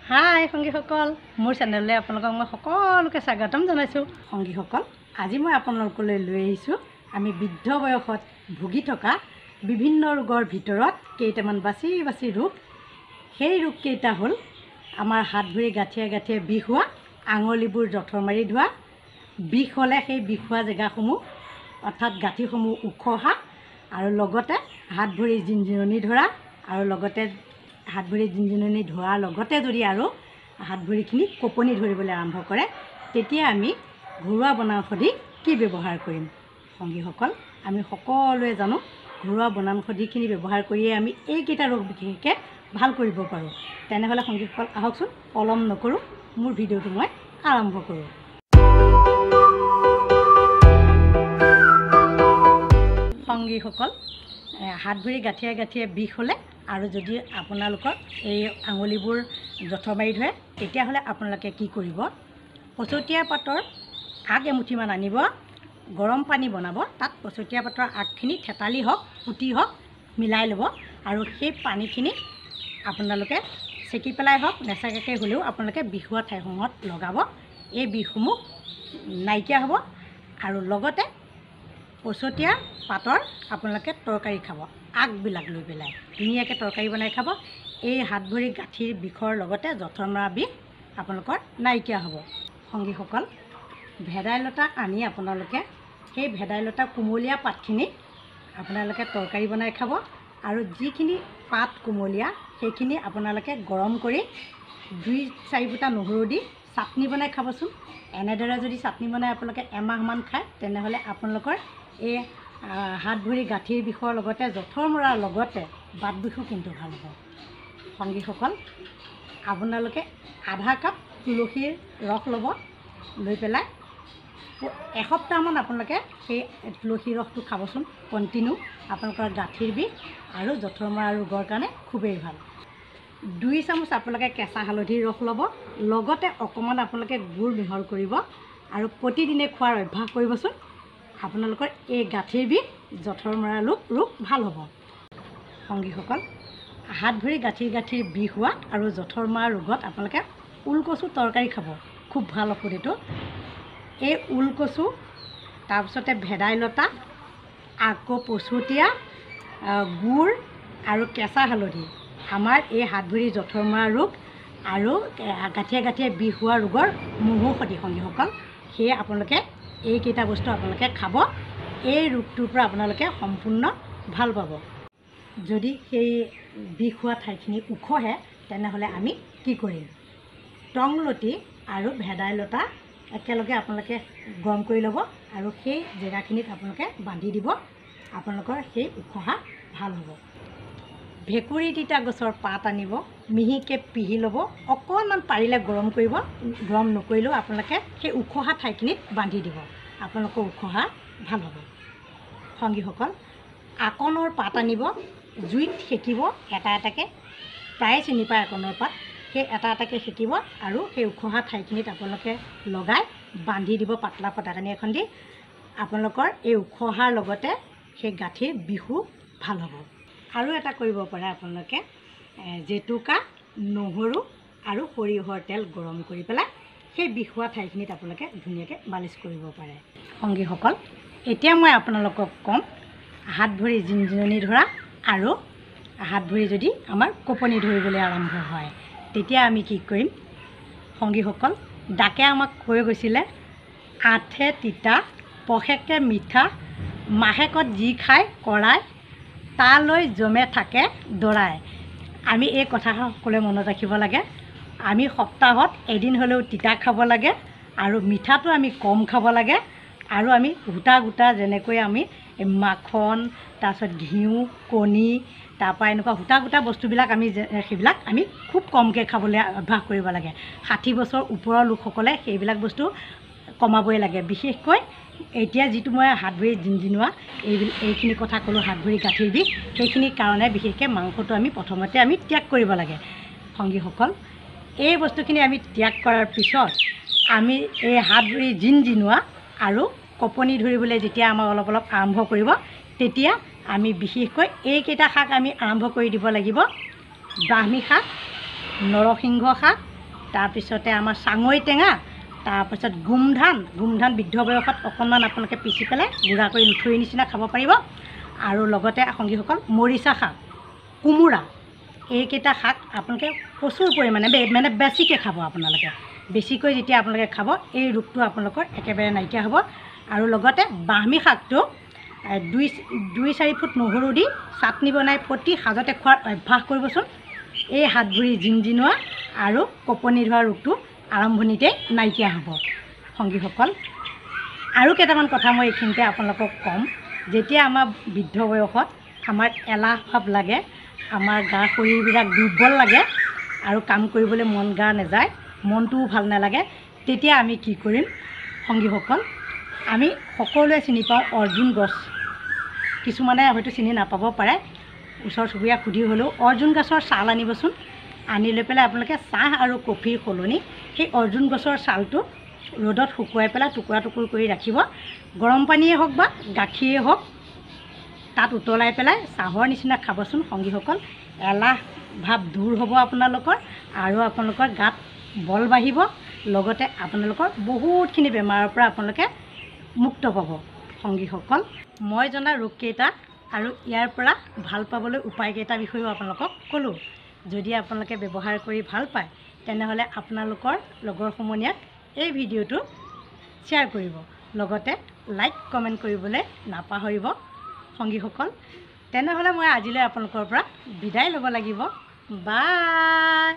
হাই সংগীসকল, মোৰ চেনেললৈ আপোনালোকক মই সকলোকে স্বাগতম জনাইছোঁ। সংগীসকল, আজি মই আপোনালোকলৈ লৈ আহিছোঁ আমি বৃদ্ধ বয়সত ভুগি থকা বিভিন্ন ৰোগৰ ভিতৰত কেইটামান বাছি বাছি ৰোগ। সেই ৰোগকেইটা হ'ল আমাৰ হাত ভৰি গাঁঠিয়ে গাঁঠিয়ে বিষ হোৱা, আঙুলিবোৰ জঠৰ মাৰি ধোৱা, বিষ হ'লে সেই বিষ হোৱা জেগাসমূহ অৰ্থাৎ গাঁঠিসমূহ ওখ হোৱা, আৰু লগতে হাত ভৰি জিনজিননি ধৰা, আৰু লগতে হাত ভৰি জিনজিননি ধৰাৰ লগতে যদি আৰু হাত ভৰিখিনি কঁপনি ধৰিবলৈ আৰম্ভ কৰে, তেতিয়া আমি ঘৰুৱা বনৌষধি কি ব্যৱহাৰ কৰিম। সংগীসকল, আমি সকলোৱে জানো ঘৰুৱা বনৌষধিখিনি ব্যৱহাৰ কৰিয়ে আমি এইকেইটা ৰোগ বিশেষকৈ ভাল কৰিব পাৰোঁ। তেনেহ'লে সংগীসকল আহকচোন, পলম নকৰোঁ, মোৰ ভিডিঅ'টো মই আৰম্ভ কৰোঁ। সংগীসকল, হাত ভৰি গাঁঠিয়ে গাঁঠিয়ে বিষ হ'লে আৰু যদি আপোনালোকৰ এই আঙুলিবোৰ জঠৰ মাৰি ধৰে, তেতিয়াহ'লে আপোনালোকে কি কৰিব, পচতীয়া পাতৰ আগ এমুঠিমান আনিব, গৰম পানী বনাব, তাত পচতীয়া পাতৰ আগখিনি থেতালি হওক পুতি হওক মিলাই ল'ব, আৰু সেই পানীখিনি আপোনালোকে চেকি পেলাই হওক নেচাকাকৈ হ'লেও আপোনালোকে বিষ হোৱা ঠাইসমূহত লগাব। এই বিষসমূহ নাইকিয়া হ'ব। আৰু লগতে পচতীয়া পাতৰ আপোনালোকে তৰকাৰী খাব, আগবিলাক লৈ পেলাই ধুনীয়াকৈ তৰকাৰী বনাই খাব। এই হাত ভৰি গাঁঠিৰ বিষৰ লগতে জঠৰ মৰা বিষ আপোনালোকৰ নাইকিয়া হ'ব। সংগীসকল, ভেদাইলতা আনি আপোনালোকে সেই ভেদাইলতা কুমলীয়া পাতখিনি আপোনালোকে তৰকাৰী বনাই খাব, আৰু যিখিনি পাত কুমলীয়া সেইখিনি আপোনালোকে গৰম কৰি 2-4 ফুটা নহৰু দি চাটনি বনাই খাবচোন। এনেদৰে যদি চাটনি বনাই আপোনালোকে এমাহমান খায়, তেনেহ'লে আপোনালোকৰ এই হাত ভৰি গাঁঠিৰ বিষৰ লগতে জঠৰ মৰাৰ লগতে বাত বিষো কিন্তু ভাল হ'ব। সংগীসকল, আপোনালোকে আধা কাপ তুলসীৰ ৰস ল'ব, লৈ পেলাই এসপ্তাহমান আপোনালোকে সেই তুলসী ৰসটো খাবচোন কণ্টিনিউ। আপোনালোকৰ গাঁঠিৰ বিষ আৰু জঠৰ মৰা ৰোগৰ কাৰণে খুবেই ভাল। 2 চামুচ আপোনালোকে কেঁচা হালধিৰ ৰস ল'ব, লগতে অকণমান আপোনালোকে গুড় মিহল কৰিব, আৰু প্ৰতিদিনে খোৱাৰ অভ্যাস কৰিবচোন। আপোনালোকৰ এই গাঁঠিৰ বিষ জঠৰ মৰা ৰোগ ভাল হ'ব। সংগীসকল, হাত ভৰি গাঁঠিৰ বিষ হোৱা আৰু জঠৰ মৰা ৰোগত আপোনালোকে ওলকচু তৰকাৰী খাব, খুব ভাল ঔষধ এইটো। এই ওলকচু, তাৰপিছতে ভেদাইলতা, আকৌ পচতীয়া, গুড় আৰু কেঁচা হালধি আমাৰ এই হাত ভৰি জঠৰ মৰা ৰোগ আৰু গাঁঠিয়ে গাঁঠিয়ে বিষ হোৱা ৰোগৰ মহৌষধি। সংগীসকল, সেয়ে আপোনালোকে এইকেইটা বস্তু আপোনালোকে খাব, এই ৰোগটোৰ পৰা আপোনালোকে সম্পূৰ্ণ ভাল পাব। যদি সেই বিষ হোৱা ঠাইখিনি ওখহে, তেনেহ'লে আমি কি কৰিম, টংলতি আৰু ভেদাইলতা একেলগে আপোনালোকে গৰম কৰি ল'ব, আৰু সেই জেগাখিনিত আপোনালোকে বান্ধি দিব, আপোনালোকৰ সেই ওখহা ভাল হ'ব। ভেকুৰী তিতা গছৰ পাত আনিব, মিহিকৈ পিহি ল'ব, অকণমান পাৰিলে গৰম কৰিব, গৰম নকৰিলেও আপোনালোকে সেই ওখহা ঠাইখিনিত বান্ধি দিব, আপোনালোকৰ ওখহা ভাল হ'ব। সংগীসকল, আকণৰ পাত আনিব, জুইত সেকিব এটা এটাকৈ, প্ৰায়ে চিনি পায় আকণৰ পাত, সেই এটা এটাকৈ সেকিব, আৰু সেই ওখহা ঠাইখিনিত আপোনালোকে লগাই বান্ধি দিব পাতলা ফটাকানি এখন দি। আপোনালোকৰ এই ওখহাৰ লগতে সেই গাঁঠিৰ বিষো ভাল হ'ব। আৰু এটা কৰিব পাৰে, আপোনালোকে জেতুকা, নহৰু আৰু সৰিয়হৰ তেল গৰম কৰি পেলাই সেই বিষ হোৱা ঠাইখিনিত আপোনালোকে ধুনীয়াকৈ মালিচ কৰিব পাৰে। সংগীসকল, এতিয়া মই আপোনালোকক ক'ম হাত ভৰি জিনজিননি ধৰা আৰু হাত ভৰি যদি আমাৰ কঁপনি ধৰিবলৈ আৰম্ভ হয়, তেতিয়া আমি কি কৰিম। সংগীসকল, ডাকে আমাক কৈ গৈছিলে, আঠে তিতা পষেকে মিঠা, মাহেকত যি খায় কৰাই, তালৈ জমে থাকে দৰাই। আমি এই কথাষাৰ সকলোৱে মনত ৰাখিব লাগে। আমি সপ্তাহত এদিন হ'লেও তিতা খাব লাগে, আৰু মিঠাটো আমি কম খাব লাগে, আৰু আমি গোটা যেনেকৈ আমি মাখন, তাৰপিছত ঘিউ, কণী, তাৰপৰা এনেকুৱা গোটা বস্তুবিলাক সেইবিলাক আমি খুব কমকৈ খাবলৈ অভ্যাস কৰিব লাগে। 60 বছৰ ওপৰৰ লোকসকলে সেইবিলাক বস্তু কমাবই লাগে। বিশেষকৈ এতিয়া যিটো মই হাত ভৰি জিনজিনোৱা এইখিনি কথা ক'লোঁ, হাত ভৰি গাঁঠিৰ বিষ, সেইখিনিৰ কাৰণে বিশেষকৈ মাংসটো আমি প্ৰথমতে ত্যাগ কৰিব লাগে। সংগীসকল, এই বস্তুখিনি আমি ত্যাগ কৰাৰ পিছত আমি এই হাত ভৰি জিনজিনোৱা আৰু কঁপনি ধৰিবলৈ যেতিয়া আমাৰ অলপ আৰম্ভ কৰিব, তেতিয়া আমি বিশেষকৈ এইকেইটা শাক আমি আৰম্ভ কৰি দিব লাগিব। ব্ৰাহ্মী শাক, নৰসিংহ শাক, তাৰপিছতে আমাৰ চাঙৈ টেঙা, তাৰপিছত গোমধান বৃদ্ধ বয়সত অকণমান আপোনালোকে পিচি পেলাই গুড়া কৰি লুঠুৰি নিচিনা খাব পাৰিব। আৰু লগতে সংগীসকল মৰিচা শাক, কোমোৰা, এইকেইটা শাক আপোনালোকে প্ৰচুৰ পৰিমাণে মানে বেছিকৈ খাব। আপোনালোকে বেছিকৈ যেতিয়া আপোনালোকে খাব এই ৰোগটো আপোনালোকৰ একেবাৰে নাইকিয়া হ'ব। আৰু লগতে ব্ৰাহ্মী শাকটো 2-4 ফুট নহৰু দি চাটনি বনাই প্ৰতি সাজতে খোৱাৰ অভ্যাস কৰিবচোন। এই হাত ভৰি জিনজিনোৱা আৰু কঁপনি ধৰা ৰোগটো আৰম্ভণিতে নাইকিয়া হ'ব। সংগীসকল আৰু কেইটামান কথা মই এইখিনিতে আপোনালোকক ক'ম। যেতিয়া আমাৰ বৃদ্ধ বয়সত আমাৰ এলাহ ভাৱ লাগে, আমাৰ গা শৰীৰবিলাক দুৰ্বল লাগে আৰু কাম কৰিবলৈ মন গা নাযায়, মনটোও ভাল নালাগে, তেতিয়া আমি কি কৰিম সংগীসকল? আমি সকলোৱে চিনি পাওঁ অৰ্জুন গছ। কিছুমানে হয়তো চিনি নাপাব পাৰে, ওচৰ চুবুৰীয়াক সুধি হ'লেও অৰ্জুন গছৰ ছাল আনিবচোন। আনি লৈ পেলাই আপোনালোকে চাহ আৰু কফিৰ সলনি সেই অৰ্জুন গছৰ ছালটো ৰ'দত শুকুৱাই পেলাই টুকুৰা টুকুৰ কৰি ৰাখিব। গৰম পানীয়ে হওক বা গাখীৰেই হওক, তাত উতলাই পেলাই চাহৰ নিচিনা খাবচোন সংগীসকল। এলাহ ভাৱ দূৰ হ'ব আপোনালোকৰ আৰু আপোনালোকৰ গাত বল বাঢ়িব। লগতে আপোনালোকৰ বহুতখিনি বেমাৰৰ পৰা আপোনালোকে মুক্ত পাব। সংগীসকল মই জনা ৰোগকেইটা আৰু ইয়াৰ পৰা ভাল পাবলৈ উপায়কেইটাৰ বিষয়েও আপোনালোকক ক'লোঁ। যদি আপোনালোকে ব্যৱহাৰ কৰি ভাল পায় তেনেহ'লে আপোনালোকৰ লগৰ সমনীয়াক এই ভিডিঅ'টো শ্বেয়াৰ কৰিব। লগতে লাইক কমেণ্ট কৰিবলৈ নাপাহৰিব সংগীসকল। তেনেহ'লে মই আজিলৈ আপোনালোকৰ পৰা বিদায় ল'ব লাগিব। বাই।